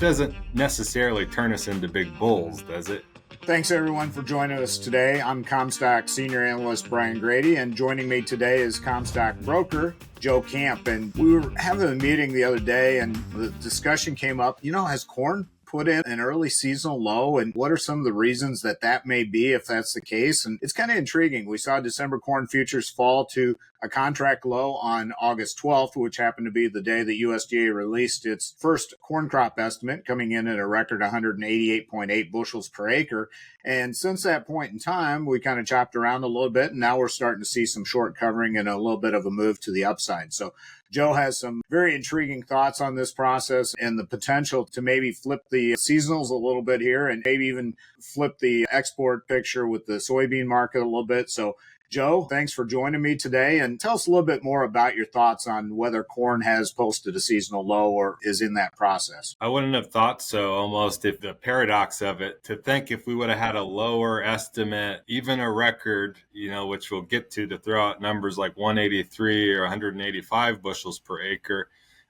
doesn't necessarily turn us into big bulls, does it? Thanks, everyone, for joining us today. I'm Comstock Senior Analyst Brian Grete, and joining me today is Comstock Broker Joe Camp. And we were having a meeting the other day, and the discussion came up, has corn put in an early seasonal low, and what are some of the reasons that may be if that's the case? And it's kind of intriguing. We saw December corn futures fall to a contract low on August 12th, which happened to be the day that USDA released its first corn crop estimate, coming in at a record 188.8 bushels per acre. And since that point in time, we kind of chopped around a little bit, and now we're starting to see some short covering and a little bit of a move to the upside. So Joe has some very intriguing thoughts on this process and the potential to maybe flip the seasonals a little bit here and maybe even flip the export picture with the soybean market a little bit. So Joe, thanks for joining me today, and tell us a little bit more about your thoughts on whether corn has posted a seasonal low or is in that process. I wouldn't have thought so, almost, if the paradox of it, to think if we would have had a lower estimate, even a record, which we'll get to throw out numbers like 183 or 185 bushels per acre.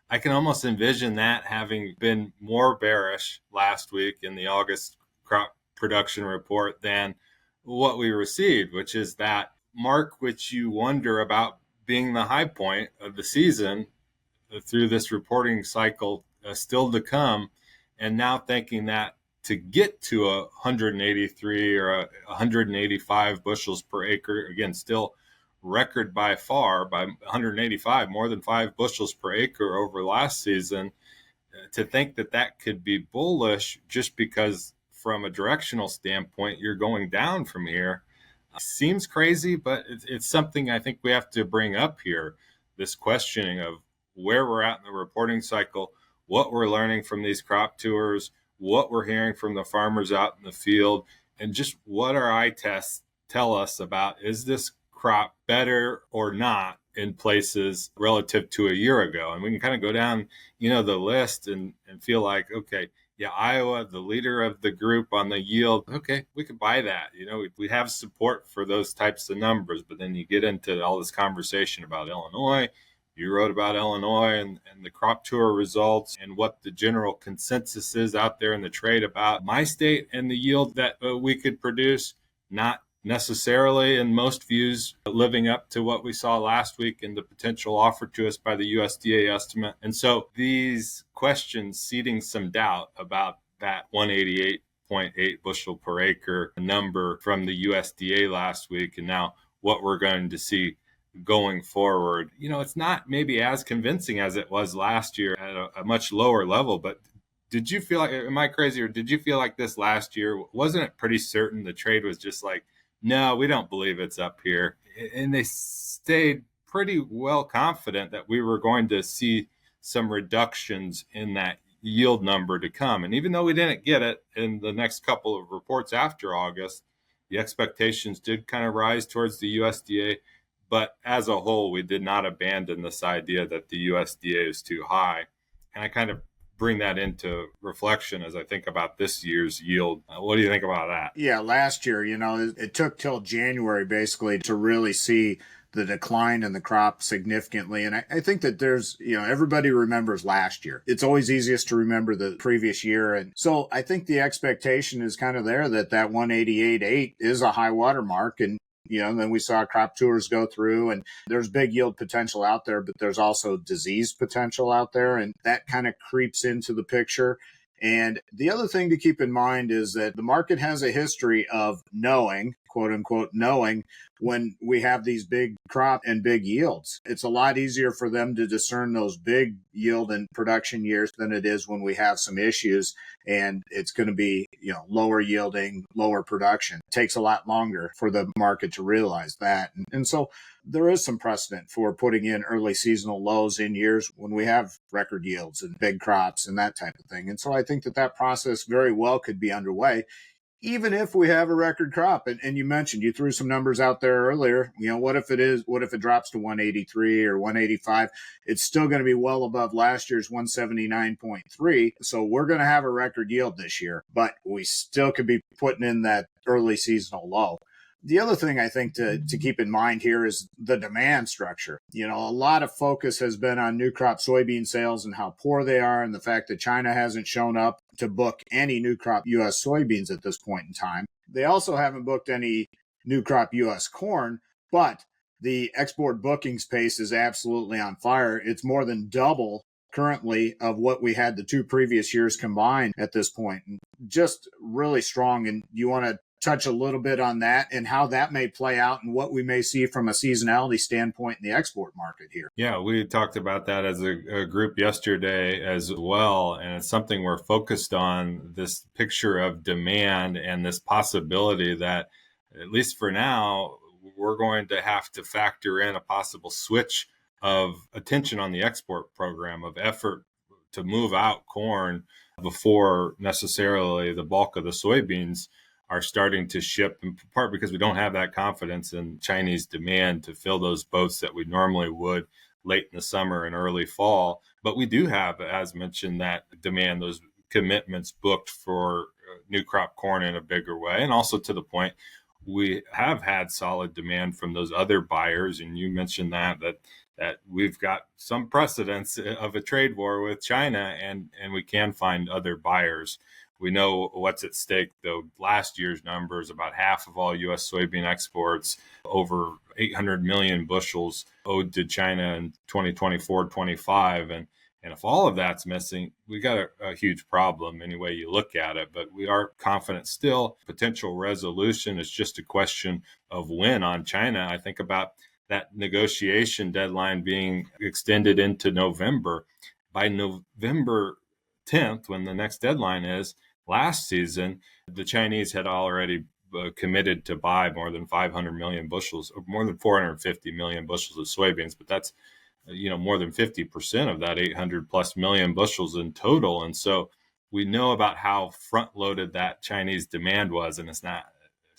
I can almost envision that having been more bearish last week in the August crop production report than what we received, which is that mark which you wonder about being the high point of the season through this reporting cycle still to come, and now thinking that to get to 183 or 185 bushels per acre, again, still record by far, by 185, more than 5 bushels per acre over last season, to think that could be bullish just because from a directional standpoint you're going down from here seems crazy, but it's something I think we have to bring up here, this questioning of where we're at in the reporting cycle, what we're learning from these crop tours, what we're hearing from the farmers out in the field, and just what our eye tests tell us about, is this crop better or not in places relative to a year ago? And we can kind of go down, the list and feel like, okay, yeah, Iowa, the leader of the group on the yield. Okay, we could buy that. We have support for those types of numbers. But then you get into all this conversation about Illinois. You wrote about Illinois and the crop tour results and what the general consensus is out there in the trade about my state and the yield that we could produce. Not necessarily, in most views, living up to what we saw last week and the potential offered to us by the USDA estimate. And so these questions seeding some doubt about that 188.8 bushel per acre number from the USDA last week, and now what we're going to see going forward. It's not maybe as convincing as it was last year at a much lower level, but did you feel like, am I crazy, or did you feel like this last year, wasn't it pretty certain the trade was just like, no, we don't believe it's up here? And they stayed pretty well confident that we were going to see some reductions in that yield number to come. And even though we didn't get it in the next couple of reports after August, the expectations did kind of rise towards the USDA. But as a whole, we did not abandon this idea that the USDA is too high. And I kind of bring that into reflection as I think about this year's yield. What do you think about that? Yeah, last year, it took till January basically to really see the decline in the crop significantly. And I think that there's, everybody remembers last year. It's always easiest to remember the previous year. And so I think the expectation is kind of there that 188.8 is a high water mark. And then we saw crop tours go through, and there's big yield potential out there, but there's also disease potential out there. And that kind of creeps into the picture. And the other thing to keep in mind is that the market has a history of knowing, quote unquote, knowing when we have these big crop and big yields. It's a lot easier for them to discern those big yield and production years than it is when we have some issues and it's going to be, lower yielding, lower production. It takes a lot longer for the market to realize that. And so there is some precedent for putting in early seasonal lows in years when we have record yields and big crops and that type of thing. And so I think that process very well could be underway, even if we have a record crop. And you threw some numbers out there earlier. What if it drops to 183 or 185? It's still going to be well above last year's 179.3. So we're going to have a record yield this year, but we still could be putting in that early seasonal low. The other thing I think to keep in mind here is the demand structure. A lot of focus has been on new crop soybean sales and how poor they are, and the fact that China hasn't shown up to book any new crop U.S. soybeans at this point in time. They also haven't booked any new crop U.S. corn, but the export bookings pace is absolutely on fire. It's more than double currently of what we had the 2 previous years combined at this point. And just really strong. And you want to touch a little bit on that and how that may play out and what we may see from a seasonality standpoint in the export market here. Yeah, we talked about that as a group yesterday as well. And it's something we're focused on, this picture of demand and this possibility that, at least for now, we're going to have to factor in a possible switch of attention on the export program, of effort to move out corn before necessarily the bulk of the soybeans are starting to ship, in part because we don't have that confidence in Chinese demand to fill those boats that we normally would late in the summer and early fall. But we do have, as mentioned, that demand, those commitments booked for new crop corn in a bigger way. And also, to the point, we have had solid demand from those other buyers. And you mentioned that we've got some precedents of a trade war with China, and we can find other buyers. We know what's at stake, though. Last year's numbers, about half of all U.S. soybean exports, over 800 million bushels owed to China in 2024-25. And if all of that's missing, we got a huge problem any way you look at it. But we are confident still. Potential resolution is just a question of when on China. I think about that negotiation deadline being extended into November. By November 10th, when the next deadline is, last season, the Chinese had already committed to buy more than 500 million bushels, or more than 450 million bushels of soybeans. But that's, more than 50% of that 800 plus million bushels in total. And so we know about how front loaded that Chinese demand was, and it's not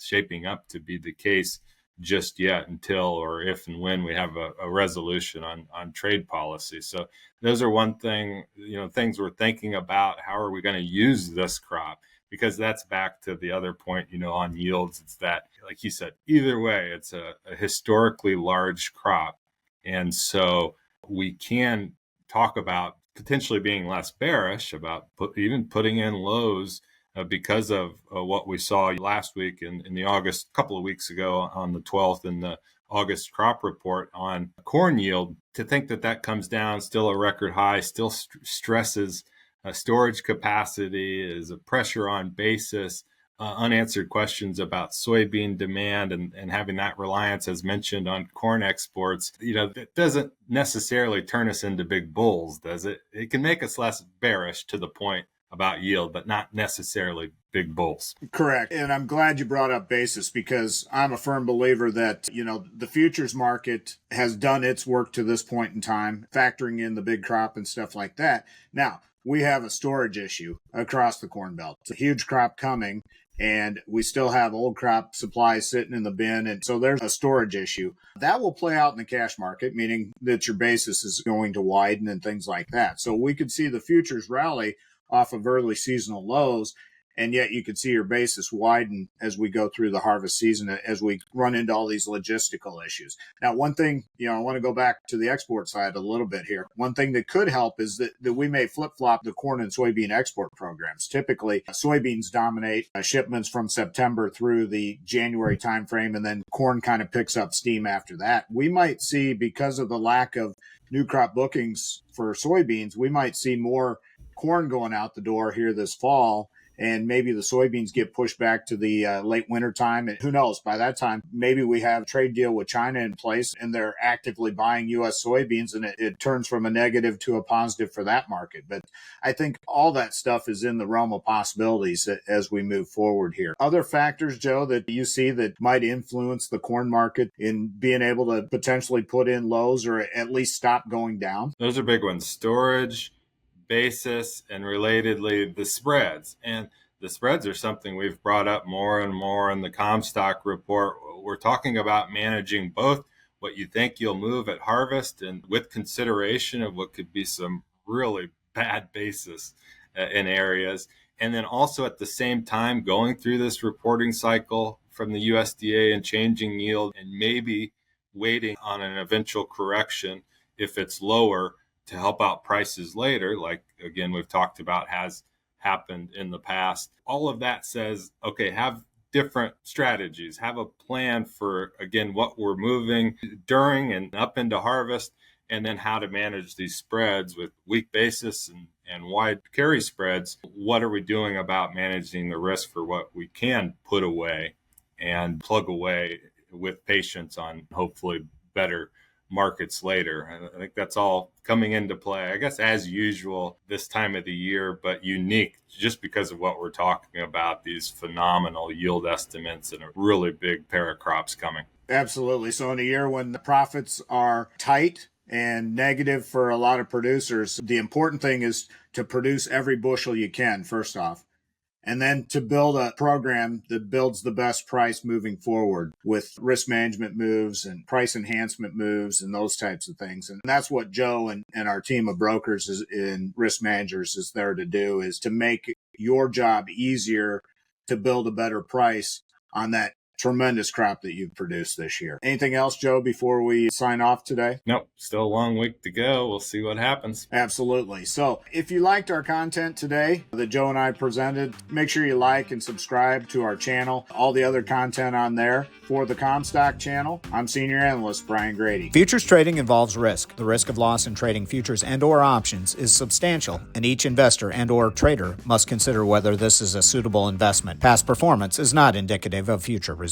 shaping up to be the case just yet until, or if and when, we have a resolution on trade policy. So those are one thing, things we're thinking about. How are we going to use this crop? Because that's back to the other point, on yields. It's that, like you said, either way, it's a historically large crop. And so we can talk about potentially being less bearish about even putting in lows because of what we saw last week in the August, couple of weeks ago on the 12th, in the August crop report on corn yield. To think that comes down, still a record high, still stresses storage capacity, is a pressure on basis, unanswered questions about soybean demand, and having that reliance, as mentioned, on corn exports. That doesn't necessarily turn us into big bulls, does it? It can make us less bearish to the point about yield, but not necessarily big bulls. Correct. And I'm glad you brought up basis, because I'm a firm believer that, the futures market has done its work to this point in time, factoring in the big crop and stuff like that. Now, we have a storage issue across the Corn Belt. It's a huge crop coming, and we still have old crop supplies sitting in the bin. And so there's a storage issue. That will play out in the cash market, meaning that your basis is going to widen and things like that. So we could see the futures rally off of early seasonal lows, and yet you could see your basis widen as we go through the harvest season, as we run into all these logistical issues. Now, one thing, I want to go back to the export side a little bit here. One thing that could help is that we may flip-flop the corn and soybean export programs. Typically, soybeans dominate shipments from September through the January timeframe, and then corn kind of picks up steam after that. We might see, because of the lack of new crop bookings for soybeans, we might see more corn going out the door here this fall, and maybe the soybeans get pushed back to the late winter time. And who knows, by that time, maybe we have a trade deal with China in place and they're actively buying U.S. soybeans, and it turns from a negative to a positive for that market. But I think all that stuff is in the realm of possibilities as we move forward here. Other factors, Joe, that you see that might influence the corn market in being able to potentially put in lows or at least stop going down? Those are big ones: storage, basis, and relatedly the spreads. And the spreads are something we've brought up more and more in the Comstock report. We're talking about managing both what you think you'll move at harvest, and with consideration of what could be some really bad basis in areas. And then also at the same time going through this reporting cycle from the USDA and changing yield and maybe waiting on an eventual correction if it's lower to help out prices later, like again we've talked about has happened in the past. All of that says, okay, have different strategies, have a plan for, again, what we're moving during and up into harvest, and then how to manage these spreads with weak basis and wide carry spreads. What are we doing about managing the risk for what we can put away and plug away with patience on hopefully better markets later? I think that's all coming into play, I guess, as usual this time of the year, but unique just because of what we're talking about, these phenomenal yield estimates and a really big pair of crops coming. Absolutely. So in a year when the profits are tight and negative for a lot of producers, the important thing is to produce every bushel you can, first off, and then to build a program that builds the best price moving forward with risk management moves and price enhancement moves and those types of things. And that's what Joe and our team of brokers and risk managers is there to do, is to make your job easier to build a better price on that tremendous crop that you've produced this year. Anything else, Joe, before we sign off today? Nope, still a long week to go. We'll see what happens. Absolutely. So if you liked our content today that Joe and I presented, make sure you like and subscribe to our channel. All the other content on there. For the Comstock channel, I'm Senior Analyst Brian Grete. Futures trading involves risk. The risk of loss in trading futures and/or options is substantial, and each investor and/or trader must consider whether this is a suitable investment. Past performance is not indicative of future results.